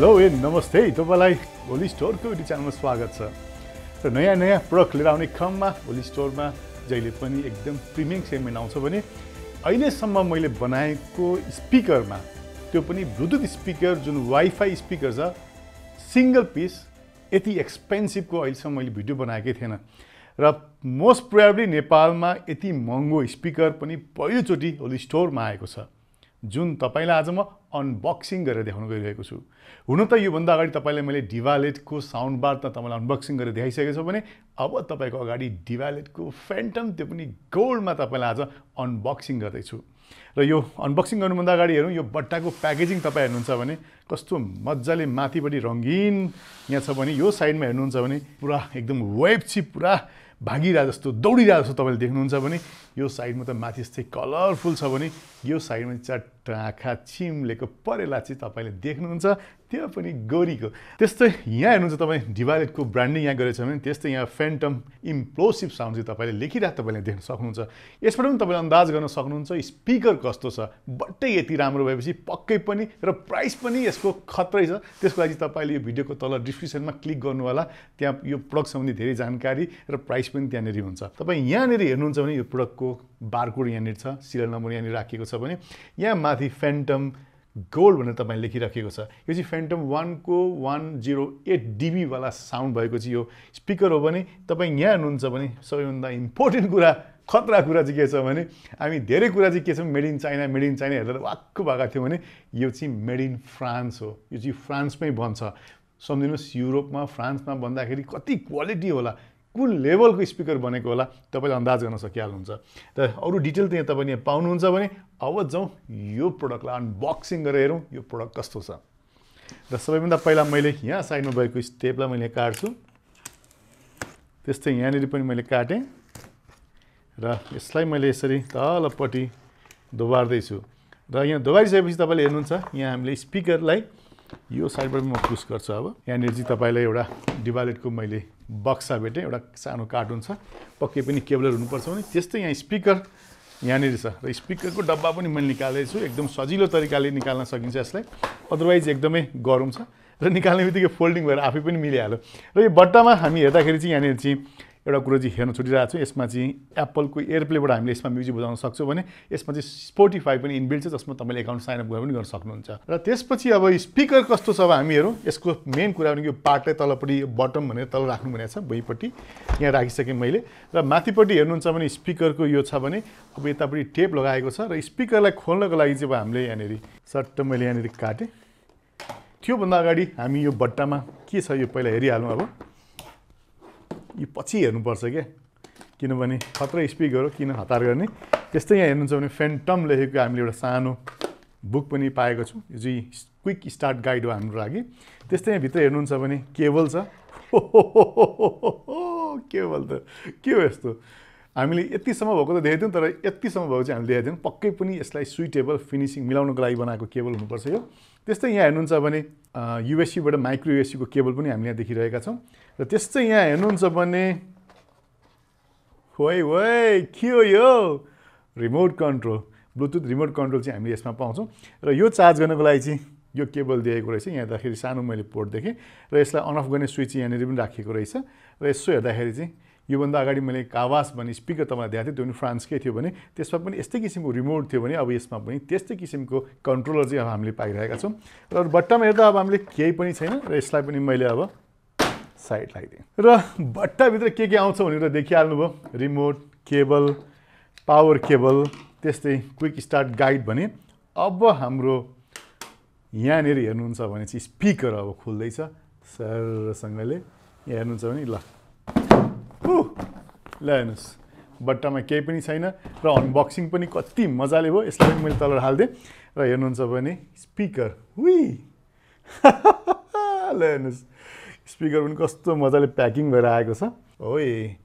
Hello नमस्ते तपाईलाई Olizz store पीवt च्यानलमा स्वागत छ र नयाँ प्रोडक्ट लिएर आउने क्रममा ओलिज स्टोरमा जहिले पनि एकदम प्रिमियम सेगमेन्ट आउँछ भने अहिलेसम्म मैले बनाएको स्पिकरमा त्यो पनि ब्लुटुथ स्पिकर जुन वाइफाई स्पिकर छ सिंगल पीस यति एक्सपेन्सिभको अहिलेसम्म मैले भिडियो बनाएकै थिएन र मोस्ट प्रोबेबली नेपालमा यति महँगो स्पिकर पनि पहिलोचोटि ओलिज स्टोरमा आएको छ जुन तपाईलाई आज म अनबक्सिङ गरेर देखाउन गइरहेको छु। हुन त यो भन्दा अगाडि तपाईलाई मैले डिभालेटको साउन्ड बार त तपाईलाई अनबक्सिङ गरेर देखाइसकेको छु भने अब तपाईको अगाडि डिभालेटको फ्यान्टम त्यो पनि गोल्डमा तपाईलाई आज अनबक्सिङ गर्दै छु। र यो अनबक्सिङ गर्नुभन्दा अगाडि हेरौँ यो बट्टाको प्याकेजिङ तपाई हेर्नुहुन्छ भने कस्तो मज्जाले माथिपट्टि रंगीन यहाँ छ भने यो साइडमा हेर्नुहुन्छ भने पुरा एकदम वेब छि पुरा भागिरा जस्तो दौडिरा जस्तो तपाईले देख्नुहुन्छ भने यो साइडमा त माथि यस्तै कलरफुल छ भने यो साइडमा चट्ट आँखा चिम्लेको परेला चाहिँ तपाईले देख्नुहुन्छ त्यो पनि गोरीको। त्यस्तै यहाँ हेर्नुहुन्छ तपाई डिभालेटको ब्रान्डिङ यहाँ गरेछ भने त्यस्तै यहाँ फ्यान्टम इम्प्लोसिभ साउन्ड चाहिँ तपाईले लेखिरा तपाईले देख्न सक्नुहुन्छ। यसबाट पनि तपाईले अन्दाज गर्न सक्नुहुन्छ स्पिकर कस्तो छ। बट्टै यति राम्रो भएपछि पक्कै पनि र प्राइस पनि यसको खत्रै छ। त्यसको लागि तपाईले यो भिडियोको तल डिस्क्रिप्सनमा क्लिक गर्नु होला। त्यहाँ यो प्रोडक्ट सम्बन्धी धेरै जानकारी र प्राइस पनि त्यहाँनेरि हुन्छ। तपाई यहाँनेरि हेर्नुहुन्छ भने यो प्रोडक्टको बारकोड यहाँनेरि छ, सिरियल नम्बर यहाँनेरि राखिएको छ भने यहाँ माथि फ्यान्टम गोल्ड भनेर तपाईले लेखिराखेको छ। यो चाहिँ फ्यान्टम 1 को 108 डीबी वाला साउन्ड भएको चाहिँ यो स्पिकर हो भने तपाई यहाँ हुनुहुन्छ भने सबैभन्दा इम्पोर्टेन्ट कुरा खतरा कुरा चाहिँ के छ भने हामी धेरै कुरा चाहिँ के छ मेड इन चाइना हेर्दा वाक्क भएका थियौँ भने यो चाहिँ मेड इन फ्रान्स हो। यो चाहिँ फ्रान्समै बन्छ। सम्झिनुहोस् युरोपमा फ्रान्समा भन्दाखेरि कति क्वालिटी होला कुन लेभलको स्पिकर बनेको होला तपाईले अन्दाज गर्न सकिहाल्नुहुन्छ। त अरु डिटेल त यहाँ तपाईले पाउनुहुन्छ भने अब जाउँ यो प्रोडक्टलाई अनबक्सिङ गरेर हेरौँ यो प्रोडक्ट कस्तो छ। र सबैभन्दा पहिला मैले यहाँ साइडमा भएको स्टेपलाई मैले काट्छु। त्यस्तै यहाँनेरि पनि मैले काटेँ र यसलाई मैले यसरी तलपट्टि दोबार्दै छु र यहाँ दोबारिसकेपछि तपाईले हेर्नुहुन्छ यहाँ हामीले स्पिकरलाई यो साइडबाट म पुश गर्छु। अब यहाँनिर चाहिँ तपाईलाई एउटा डिभालेटको मैले बक्सा भेटेँ, एउटा सानो कार्टुन छ। पक्कै पनि केबलर हुनुपर्छ भने त्यस्तै यहाँ स्पिकर यहाँनिर छ र स्पिकरको डब्बा पनि मैले निकालेको छु। एकदम सजिलो तरिकाले निकाल्न सकिन्छ यसलाई, अदरवाइज एकदमै गरम छ र निकाल्ने बित्तिकै फोल्डिङ भएर आफै पनि मिलिहाल्यो। र यो बट्टामा हामी हेर्दाखेरि चाहिँ यहाँनिर चाहिँ एउटा कुरो चाहिँ हेर्न छुटिरहेको छु। यसमा चाहिँ एप्पलको एयरप्लेबाट हामीले यसमा म्युजिक बजाउन सक्छौँ भने यसमा चाहिँ स्पोटिफाई पनि इनबिल्ट छ जसमा तपाईँले एकाउन्ट साइनअप गरेर पनि गर्न सक्नुहुन्छ। र त्यसपछि अब स्पिकर कस्तो छ अब हामी हेरौँ। यसको मेन कुरा भनेको यो पार्टलाई तलपट्टि बटम भनेर तल राख्नु भनेको छ भुइँपट्टि यहाँ राखिसकेँ मैले। र माथिपट्टि हेर्नुहुन्छ भने स्पिकरको यो छ भने अब यतापट्टि टेप लगाएको छ र स्पिकरलाई खोल्नको लागि चाहिँ अब हामीले यहाँनिर सट्ट मैले यहाँनिर काटेँ। त्योभन्दा अगाडि हामी यो बट्टामा के छ यो पहिला हेरिहालौँ। अब यो पछि हेर्नुपर्छ क्या किनभने खतरा स्पिकर हो किन हतार गर्ने। त्यस्तै यहाँ हेर्नुहुन्छ भने फ्यान्टम लेखेको हामीले एउटा सानो बुक पनि पाएको छु। यो चाहिँ क्विक स्टार्ट गाइड हो हाम्रो लागि। त्यस्तै यहाँ भित्र हेर्नुहुन्छ भने केबल छ। केबल त के हो यस्तो हामीले यतिसम्म भएको त देखेको थियौँ तर यतिसम्म भएको चाहिँ हामीले देखेको थियौँ। पक्कै पनि यसलाई सुइटेबल फिनिसिङ मिलाउनको लागि बनाएको केबल हुनुपर्छ यो। त्यस्तै यहाँ हेर्नुहुन्छ भने युएससीबाट माइक्रो युएससीको केबल पनि हामीले यहाँ देखिरहेका छौँ। र त्यस्तै यहाँ हेर्नुहुन्छ भने होइ के हो यो remote control Bluetooth remote control चाहिँ हामीले यसमा पाउँछौँ। र यो चार्ज गर्नको लागि चाहिँ यो केबल दिएको रहेछ। यहाँ हेर्दाखेरि सानो मैले पोर्ट देखेँ र यसलाई अन अफ गर्ने स्विच यहाँनिर पनि राखिएको रहेछ। र यसो हेर्दाखेरि चाहिँ योभन्दा अगाडि मैले कावास भन्ने स्पिकर तपाईँलाई देखाएको थिएँ त्यो पनि फ्रान्सकै थियो भने त्यसमा पनि यस्तै किसिमको रिमोट थियो भने अब यसमा पनि त्यस्तै किसिमको कन्ट्रोलर चाहिँ अब हामीले पाइरहेका छौँ। र बट्टामा हेर्दा अब हामीले केही पनि छैन र यसलाई पनि मैले अब साइड लगाइदिएँ। र बट्टाभित्र के आउँछ भनेर देखिहाल्नुभयो रिमोट केबल पावर केबल त्यस्तै क्विक स्टार्ट गाइड भने अब हाम्रो यहाँनिर हेर्नुहुन्छ भने चाहिँ स्पिकर अब खुल्दैछ सरसँगले। यहाँ हेर्नुहुन्छ भने ल हेर्नुहोस् बट्टामा केही पनि छैन र अनबक्सिङ पनि कति मजाले भयो। यसलाई पनि मैले तल हालिदिएँ र हेर्नुहुन्छ भने स्पिकर ल हेर्नुहोस् स्पिकर पनि कस्तो मजाले प्याकिङ भएर आएको छ। ओए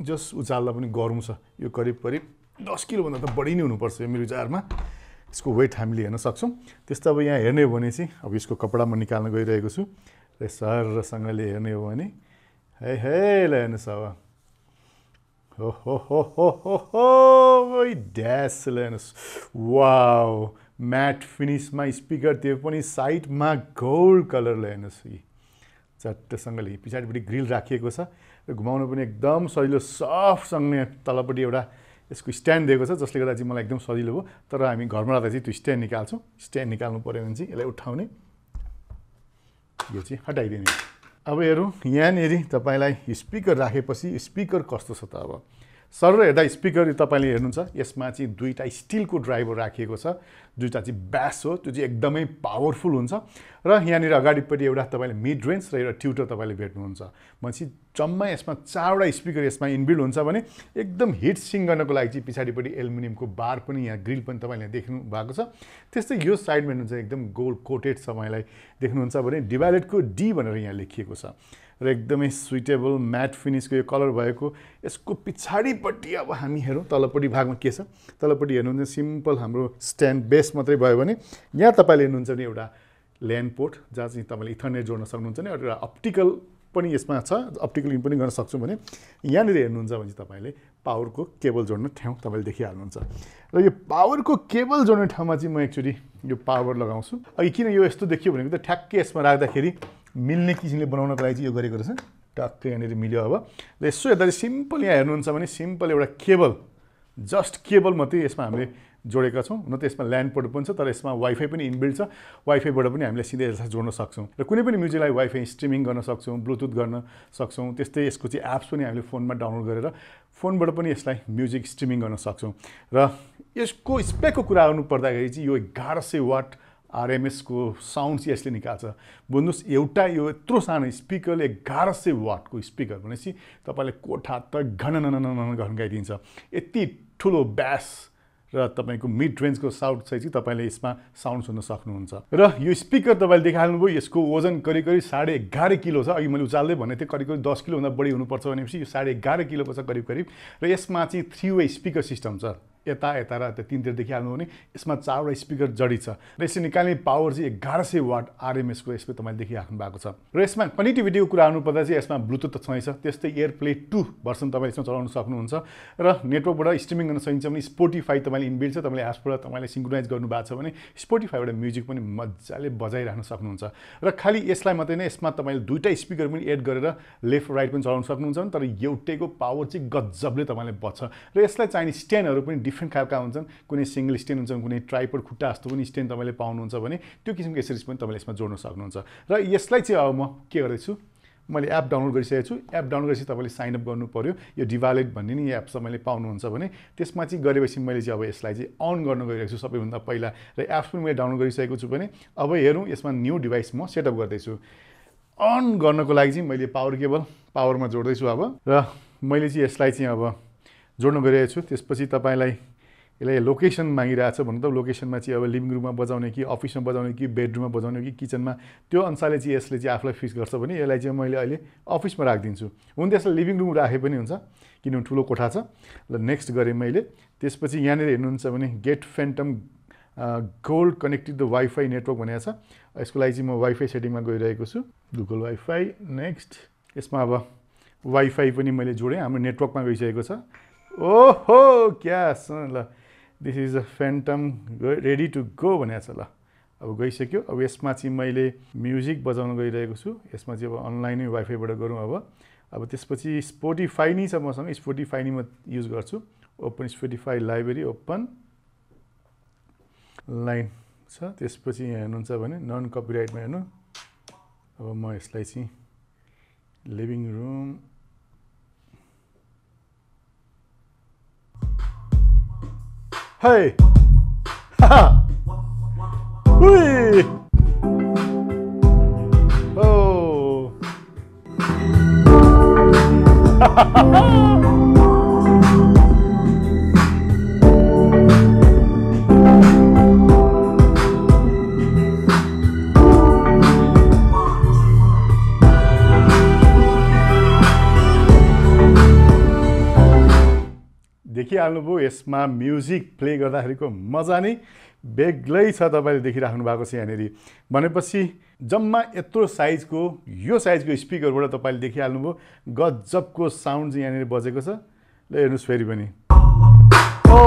जस उचाल्दा पनि गरौँ छ। यो करिब 10 किलोभन्दा त बढी नै हुनुपर्छ यो मेरो विचारमा। यसको वेट हामीले हेर्न सक्छौँ। त्यस्तो अब यहाँ हेर्ने हो भने चाहिँ अब यसको कपडा म निकाल्न गइरहेको छु र सरसँगले हेर्ने हो भने हे ल हेर्नुहोस् अब हो ड्यास ल हेर्नुहोस् वाउ म्याट फिनिसमा स्पिकर, त्यो पनि साइडमा गोल्ड कलरले हेर्नुहोस् कि चट्टसँगले पछाडिपट्टि ग्रिल राखिएको छ र घुमाउन पनि एकदम सजिलो सफ्टसँगले तलपट्टि एउटा यसको स्ट्यान्ड दिएको छ जसले गर्दा चाहिँ मलाई एकदम सजिलो भयो। तर हामी घरमा राख्दा चाहिँ त्यो स्ट्यान्ड निकाल्छौँ। स्ट्यान्ड निकाल्नु पऱ्यो भने चाहिँ यसलाई उठाउने, यो चाहिँ हटाइदिने। अब हेरौँ यहाँनिर तपाईँलाई स्पिकर राखेपछि स्पिकर कस्तो छ त। अब सर हेर्दा स्पिकर तपाईँले हेर्नुहुन्छ यसमा चाहिँ दुईवटा स्टिलको ड्राइभर राखिएको छ, दुईवटा चाहिँ ब्यास हो, त्यो चाहिँ एकदमै पावरफुल हुन्छ। र यहाँनिर अगाडिपट्टि एउटा तपाईँले मिड रेन्ज र एउटा ट्युटर तपाईँले भेट्नुहुन्छ। भनेपछि जम्मा यसमा 4वटा स्पिकर यसमा इनबिल्ड हुन्छ भने एकदम हिट सिङ गर्नको लागि चाहिँ पछाडिपट्टि एल्युमिनियमको बार पनि यहाँ ग्रिल पनि तपाईँले देख्नु भएको छ। त्यस्तै यो साइडमा हेर्नुहुन्छ एकदम गोल्ड कोटेड तपाईँलाई देख्नुहुन्छ भने डिभालेटको डी भनेर यहाँ लेखिएको छ र एकदमै सुइटेबल म्याट फिनिसको यो कलर भएको। यसको पछाडिपट्टि अब हामी हेरौँ तलपट्टि भागमा के छ। तलपट्टि हेर्नुहुन्छ सिम्पल हाम्रो स्ट्यान्ड बेस मात्रै भयो भने यहाँ तपाईँले हेर्नुहुन्छ भने एउटा ल्यान्ड पोर्ट जहाँ चाहिँ तपाईँले इथरनेट जोड्न सक्नुहुन्छ भने एउटा अप्टिकल पनि यसमा छ, अप्टिकल इन पनि गर्न सक्छौँ भने यहाँनिर हेर्नुहुन्छ भने चाहिँ तपाईँले पावरको केबल जोड्ने ठाउँ तपाईँले देखिहाल्नुहुन्छ। र यो पावरको केबल जोड्ने ठाउँमा चाहिँ म एकचोटि यो पावर लगाउँछु। अघि किन यो यस्तो देखियो भनेको त ठ्याक्कै यसमा राख्दाखेरि मिल्ने किसिमले बनाउनको लागि चाहिँ यो गरेको रहेछ। टक्कै यहाँनिर मिल्यो। अब र यसो हेर्दा चाहिँ सिम्पल यहाँ हेर्नुहुन्छ भने सिम्पल एउटा केबल, जस्ट केबल मात्रै यसमा हामीले जोडेका छौँ। न त यसमा ल्यान्ड पोर्ट पनि छ तर यसमा वाइफाई पनि इनबिल्ड छ। वाइफाईबाट पनि हामीले सिधै यसलाई जोड्न सक्छौँ र कुनै पनि म्युजिकलाई वाइफाई स्ट्रिमिङ गर्न सक्छौँ, ब्लुटुथ गर्न सक्छौँ। त्यस्तै यसको चाहिँ एप्स पनि हामीले फोनमा डाउनलोड गरेर फोनबाट पनि यसलाई म्युजिक स्ट्रिमिङ गर्न सक्छौँ। र यसको स्पेकको कुरा गर्नु पर्दाखेरि चाहिँ यो 1100 वाट आरएमएसको साउन्ड चाहिँ यसले निकाल्छ। बुझ्नुहोस् एउटा यो यत्रो सानो स्पिकरले 1100 वाटको स्पिकर भनेपछि तपाईँले कोठा त घन घन्काइदिन्छ। यति ठुलो ब्यास र तपाईँको मिड रेन्जको साउन्ड चाहिँ तपाईँले यसमा साउन्ड सुन्न सक्नुहुन्छ। र यो स्पिकर तपाईँले देखाल्नुभयो यसको वजन करिब 11.5 किलो छ। अघि मैले उचाल्दै भने थिएँ करिब 10 किलोभन्दा बढी हुनुपर्छ भनेपछि यो 11.5 किलोको छ करिब। र यसमा चाहिँ 3-वे स्पिकर सिस्टम छ। यता यता र यता तिनतिर देखिहाल्नु भने यसमा 4वटा स्पिकर जडित छ र यसले निकाल्ने पावर चाहिँ 1100 वाट आरएमएसको यसमा तपाईँले देखिराख्नु भएको छ। र यसमा कनेक्टिभिटीको कुरा आउनुपर्दा चाहिँ यसमा ब्लुटुथ त छँदैछ, त्यस्तै एयरप्ले 2 भर्सन तपाईँले यसमा चलाउन सक्नुहुन्छ र नेटवर्कबाट स्ट्रिमिङ गर्न सकिन्छ भने स्पोटिफाई तपाईँले इनबिल्ड छ, तपाईँले एप्सबाट तपाईँले सिङ्क्रोनाइज गर्नु भएको छ भने स्पोटिफाईबाट म्युजिक पनि मजाले बजाइराख्न सक्नुहुन्छ। र खालि यसलाई मात्रै नै यसमा तपाईँले दुईवटा स्पिकर पनि एड गरेर लेफ्ट राइट पनि चलाउन सक्नुहुन्छ तर एउटैको पावर चाहिँ गजबले तपाईँले बच्छ। र यसलाई चाहिने स्ट्यान्डहरू पनि डिफ्रेन्ट खालका हुन्छन्, कुनै सिंगल स्ट्यान्ड हुन्छ, कुनै ट्राइपड खुट्टा जस्तो पनि स्ट्यान्ड तपाईँले पाउनुहुन्छ भने त्यो किसिमको एसेसरिज पनि तपाईँले यसमा जोड्न सक्नुहुन्छ। र यसलाई चाहिँ अब म के गर्दैछु, मैले एप डाउनलोड गरिसकेको छु। एप डाउनलोड गरेपछि तपाईँले साइन अप गर्नु पर्यो। यो डिभालेट भन्ने नि एप तपाईँले पाउनुहुन्छ भने त्यसमा चाहिँ गरेपछि मैले चाहिँ अब यसलाई चाहिँ अन गर्न गइरहेको छु सबैभन्दा पहिला। र एप्स पनि मैले डाउनलोड गरिसकेको छु भने अब हेरौँ यसमा न्यू डिभाइस म सेटअप गर्दैछु। अन गर्नको लागि चाहिँ मैले पावर केबल पावरमा जोड्दैछु अब र मैले चाहिँ यसलाई चाहिँ अब जोड्न गइरहेको छु। त्यसपछि तपाईँलाई यसलाई लोकेसन मागिरहेको छ भन्नु त लोकेसनमा चाहिँ अब लिभिङ रुममा बजाउने कि अफिसमा बजाउने कि बेडरुममा बजाउने कि किचनमा त्यो अनुसारले चाहिँ यसले चाहिँ आफूलाई फिक्स गर्छ भने यसलाई चाहिँ मैले अहिले अफिसमा राखिदिन्छु। हुन त यसलाई लिभिङ रुम राखे पनि हुन्छ किनभने ठुलो कोठा छ। ल नेक्स्ट गरेँ मैले। त्यसपछि यहाँनिर हेर्नुहुन्छ भने get Phantom Gold connected the wifi network भनेको छ। यसको लागि चाहिँ म वाइफाई सेटिङमा गइरहेको छु, गुगल वाइफाई। नेक्स्ट यसमा अब वाइफाई पनि मैले जोडेँ, हाम्रो नेटवर्कमा गइसकेको छ। ओहो क्या ल this is a Phantom ready to go भनेको छ। ल अब गइसक्यो। अब यसमा चाहिँ मैले म्युजिक बजाउन गइरहेको छु। यसमा चाहिँ अब अनलाइनै वाइफाईबाट गरौँ। अब त्यसपछि स्पोटिफाई नै छ मसँग, स्पोटिफाई नै म युज गर्छु। Open Spotify library open line छ। त्यसपछि यहाँ हेर्नुहुन्छ भने नन कपिराइटमा हेर्नु। अब म यसलाई चाहिँ living room Hey! Ha! Hui! Oh! देखिहाल्नुभयो यसमा म्युजिक प्ले गर्दाखेरिको मजा नै बेग्लै छ। तपाईँले देखिराख्नु भएको छ यहाँनिर। भनेपछि जम्मा यत्रो साइजको यो साइजको स्पिकरबाट तपाईँले देखिहाल्नुभयो गजबको साउन्ड चाहिँ यहाँनिर बजेको छ। ल हेर्नुहोस् फेरि पनि। ओ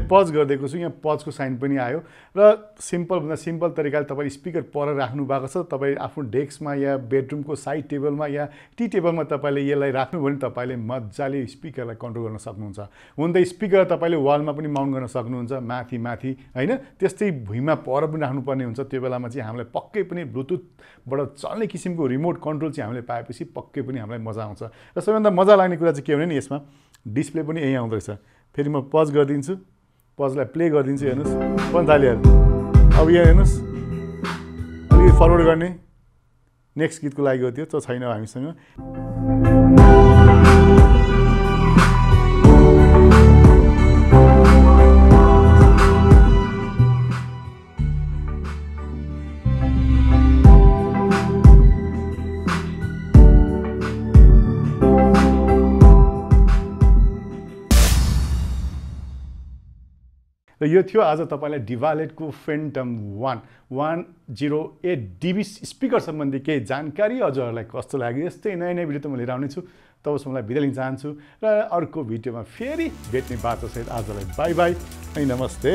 पज गरिदिएको छु, यहाँ पजको साइन पनि आयो र सिम्पलभन्दा सिम्पल तरिकाले तपाईँ स्पिकर पर राख्नु भएको छ। तपाईँ आफ्नो डेस्कमा या बेडरुमको साइड टेबलमा या टी टेबलमा तपाईँले यसलाई राख्नु भने तपाईँले मजाले स्पिकरलाई कन्ट्रोल गर्न सक्नुहुन्छ। हुन त स्पिकर तपाईँले वालमा पनि माउन्ट गर्न सक्नुहुन्छ, माथि माथि होइन, त्यस्तै भुइँमा पर पनि राख्नुपर्ने हुन्छ। त्यो बेलामा चाहिँ हामीलाई पक्कै पनि ब्लुटुथबाट चल्ने किसिमको रिमोट कन्ट्रोल चाहिँ हामीले पाएपछि पक्कै पनि हामीलाई मजा आउँछ। र सबैभन्दा मजा लाग्ने कुरा चाहिँ के भने नि यसमा डिस्प्ले पनि यहीँ आउँदो रहेछ। फेरि म पज गरिदिन्छु, पजलाई प्ले गरिदिन्छु, हेर्नुहोस् पनि थालिहाल्यो। अब यहाँ हेर्नुहोस् अलिकति फरवर्ड गर्ने, नेक्स्ट गीतको लागि हो त्यो छैन हामीसँग। र यो थियो आज तपाईँलाई डिभालेटको फेन्टम 108 डिबी स्पिकर सम्बन्धी केही जानकारी। हजुरहरूलाई कस्तो लाग्यो? यस्तै नयाँ नयाँ भिडियो त म लिएर आउनेछु। तबसम्मलाई बिदा लिन चाहन्छु र अर्को भिडियोमा फेरि भेट्ने बाटोसहित आजलाई बाई बाई अनि नमस्ते।